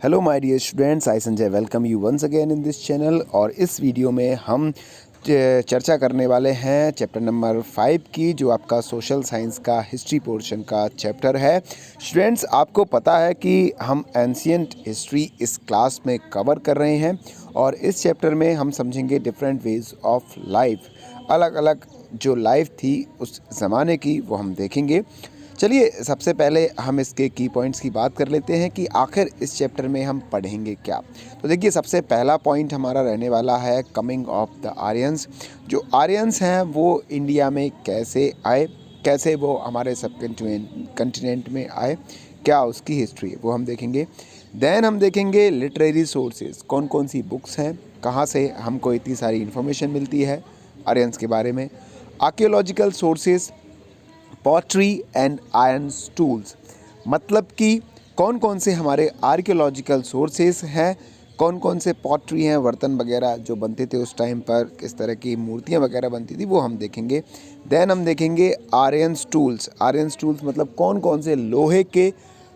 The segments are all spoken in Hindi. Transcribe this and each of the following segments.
Hello my dear students, I Sanjay welcome you once again in this channel. और इस वीडियो में हम चर्चा करने वाले हैं चैप्टर नंबर 5 की, जो आपका सोशल साइंस का हिस्ट्री पोर्शन का चैप्टर है। स्टूडेंट्स, आपको पता है कि हम एंशिएंट हिस्ट्री इस क्लास में कवर कर रहे हैं और इस चैप्टर में हम समझेंगे डिफरेंट वेज ऑफ लाइफ। अलग अलग जो लाइफ थी उस ज़माने की वो हम देखेंगे। चलिए सबसे पहले हम इसके की पॉइंट्स की बात कर लेते हैं कि आखिर इस चैप्टर में हम पढ़ेंगे क्या। तो देखिए, सबसे पहला पॉइंट हमारा रहने वाला है कमिंग ऑफ द आर्यंस। जो आर्यंस हैं वो इंडिया में कैसे आए, कैसे वो हमारे सब कंटिनेंट में आए, क्या उसकी हिस्ट्री है वो हम देखेंगे। देन हम देखेंगे लिटरेरी सोर्सेज, कौन कौन सी बुक्स हैं, कहाँ से हमको इतनी सारी इन्फॉर्मेशन मिलती है आर्यंस के बारे में। Archaeological sources, pottery and iron tools, मतलब कि कौन कौन से हमारे आर्कियोलॉजिकल सोर्सेज हैं, कौन कौन से पॉटरी हैं, बर्तन वगैरह जो बनते थे उस टाइम पर, किस तरह की मूर्तियां वगैरह बनती थी, वो हम देखेंगे। देन हम देखेंगे आयरन टूल्स। आयरन टूल्स मतलब कौन कौन से लोहे के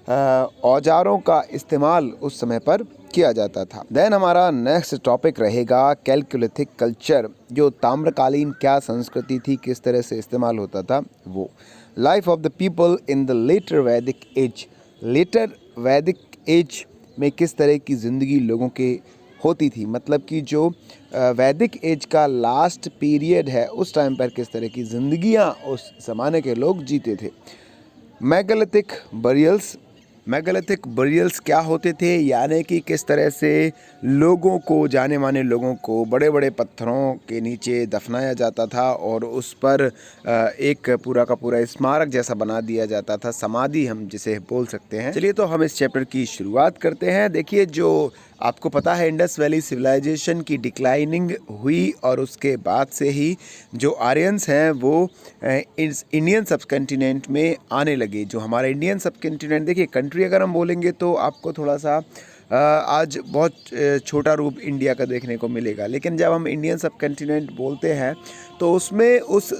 औजारों का इस्तेमाल उस समय पर किया जाता था। देन हमारा नेक्स्ट टॉपिक रहेगा कैलकुलिथिक कल्चर, जो ताम्रकालीन क्या संस्कृति थी, किस तरह से इस्तेमाल होता था वो। Life of the people in the later Vedic age, later Vedic age में किस तरह की ज़िंदगी लोगों के होती थी, मतलब कि जो वैदिक एज का लास्ट पीरियड है उस टाइम पर किस तरह की ज़िंदगियाँ उस ज़माने के लोग जीते थे। मेगालिथिक बरियल्स, मेगालिथिक बरियल्स क्या होते थे, यानी कि किस तरह से लोगों को, जाने माने लोगों को बड़े बड़े पत्थरों के नीचे दफनाया जाता था और उस पर एक पूरा का पूरा स्मारक जैसा बना दिया जाता था, समाधि हम जिसे बोल सकते हैं। चलिए तो हम इस चैप्टर की शुरुआत करते हैं। देखिए, जो आपको पता है इंडस वैली सिविलाइजेशन की डिक्लाइनिंग हुई और उसके बाद से ही जो आर्यंस हैं वो इंडियन सबकंटिनेंट में आने लगे। जो हमारा इंडियन सबकंटिनेंट, देखिए कंट्री अगर हम बोलेंगे तो आपको थोड़ा सा आज बहुत छोटा रूप इंडिया का देखने को मिलेगा, लेकिन जब हम इंडियन सबकंटिनेंट बोलते हैं तो उसमें उस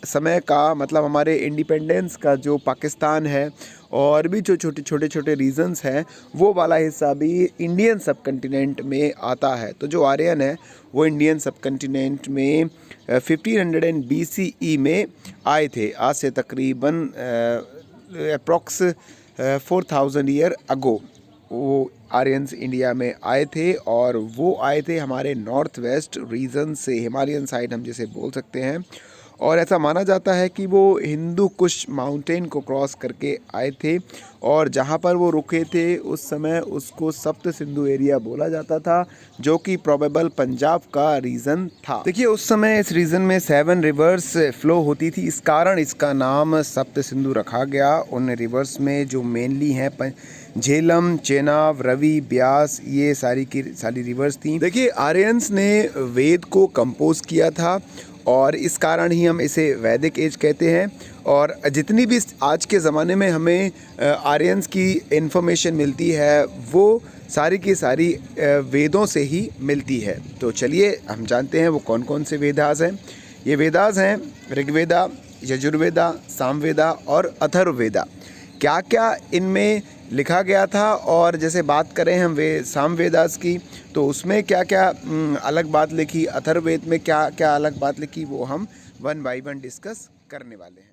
समय का मतलब हमारे इंडिपेंडेंस का जो पाकिस्तान है और भी जो छोटे छोटे रीजन्स हैं वो वाला हिस्सा भी इंडियन सबकंटिनेंट में आता है। तो जो आर्यन है वो इंडियन सबकंटिनेंट में 1500 BCE में आए थे, आज से तकरीबन अप्रॉक्स 4000 ईयर अगो वो आर्यंस इंडिया में आए थे। और वो आए थे हमारे नॉर्थ वेस्ट रीजन से, हिमालयन साइड हम जिसे बोल सकते हैं। और ऐसा माना जाता है कि वो हिंदू कुश माउंटेन को क्रॉस करके आए थे और जहाँ पर वो रुके थे उस समय उसको सप्त सिंधु एरिया बोला जाता था, जो कि प्रोबेबल पंजाब का रीजन था। देखिए, उस समय इस रीजन में 7 रिवर्स फ्लो होती थी, इस कारण इसका नाम सप्त सिंधु रखा गया। उन रिवर्स में जो मेनली हैं झेलम, चेनाब, रवि, ब्यास, ये सारी की सारी रिवर्स थी। देखिए, आर्यंस ने वेद को कंपोज किया था और इस कारण ही हम इसे वैदिक एज कहते हैं। और जितनी भी आज के ज़माने में हमें आर्यंस की इन्फॉर्मेशन मिलती है वो सारी की सारी वेदों से ही मिलती है। तो चलिए हम जानते हैं वो कौन कौन से वेदास हैं। ये वेदास हैं ऋग्वेदा, यजुर्वेदा, सामवेदा और अथर्ववेदा। क्या क्या इनमें लिखा गया था, और जैसे बात करें हम सामवेदास की तो उसमें क्या क्या अलग बात लिखी, अथर्ववेद में क्या क्या अलग बात लिखी, वो हम 1 बाय 1 डिस्कस करने वाले हैं।